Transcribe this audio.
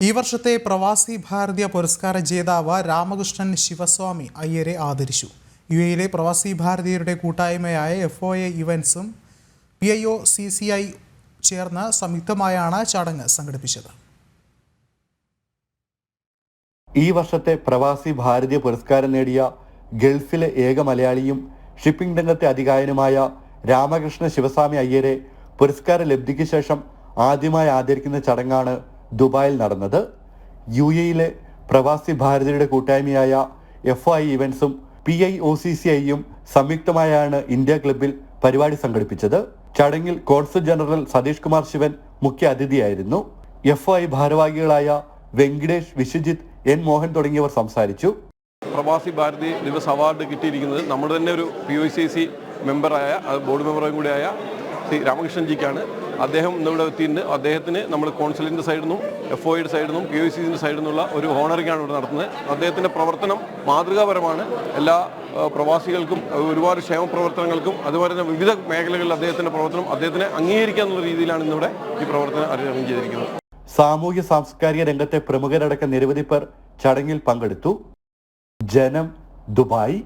ഈ വർഷത്തെ പ്രവാസി ഭാരതീയ പുരസ്കാര ജേതാവ് രാമകൃഷ്ണൻ ശിവസ്വാമി അയ്യരെ ആദരിച്ചു. യുഎയിലെ പ്രവാസി ഭാരതീയരുടെ കൂട്ടായ്മയായ FOA ഇവന്റ്സും PIOCCI ചേർന്ന് സംയുക്തമായാണ് ചടങ്ങ് സംഘടിപ്പിച്ചത്. ഈ വർഷത്തെ പ്രവാസി ഭാരതീയ പുരസ്കാരം നേടിയ ഗൾഫിലെ ഏക മലയാളിയും ഷിപ്പിംഗ് രംഗത്തെ അധികായനുമായ രാമകൃഷ്ണ ശിവസ്വാമി അയ്യരെ പുരസ്കാര ലബ്ധിക്ക് ശേഷം ആദ്യമായി ആദരിക്കുന്ന ചടങ്ങാണ് ദുബായിൽ നടന്നത്. UAEയിലെ പ്രവാസി ഭാരതീയരുടെ കൂട്ടായ്മയായ FOA ഇവന്റ്സും PIOCCIയും സംയുക്തമായാണ് ഇന്ത്യ ക്ലബിൽ പരിപാടി സംഘടിപ്പിച്ചത്. ചടങ്ങിൽ കോൺസുൽ ജനറൽ സതീഷ് കുമാർ ശിവൻ മുഖ്യ അതിഥിയായിരുന്നു. FOA ഭാരവാഹികളായ വെങ്കിടേഷ്, വിശ്വജിത്ത്, N മോഹൻ തുടങ്ങിയവർ സംസാരിച്ചു. പ്രവാസി ഭാരതി ദിവസ് അവാർഡ് കിട്ടിയിരിക്കുന്നത് നമ്മുടെ തന്നെ ഒരു PIOCC മെമ്പറായ ബോർഡ് മെമ്പറും കൂടിയായ ശ്രീ രാമകൃഷ്ണൻജിക്കാണ്. അദ്ദേഹം ഇന്നിവിടെ എത്തിയിട്ടുണ്ട്. അദ്ദേഹത്തിന് നമ്മൾ കോൺസുലിൻ്റെ സൈഡിൽ നിന്നും FOAയുടെ സൈഡിൽ നിന്നും PIOCCൻ്റെ സൈഡിൽ നിന്നുള്ള ഒരു ഹോണറിങ്ങാണ് ഇവിടെ നടത്തുന്നത്. അദ്ദേഹത്തിൻ്റെ പ്രവർത്തനം മാതൃകാപരമാണ്. എല്ലാ പ്രവാസികൾക്കും ഒരുപാട് ക്ഷേമ പ്രവർത്തനങ്ങൾക്കും അതുപോലെ തന്നെ വിവിധ മേഖലകളിൽ അദ്ദേഹത്തിൻ്റെ പ്രവർത്തനം അദ്ദേഹത്തിനെ അംഗീകരിക്കുക എന്നുള്ള രീതിയിലാണ് ഇന്നിവിടെ ഈ പ്രവർത്തനം അറേഞ്ച് ചെയ്തിരിക്കുന്നത്. സാമൂഹ്യ സാംസ്കാരിക രംഗത്തെ പ്രമുഖരടക്കം നിരവധി പേർ ചടങ്ങിൽ പങ്കെടുത്തു. ജനം, ദുബായ്.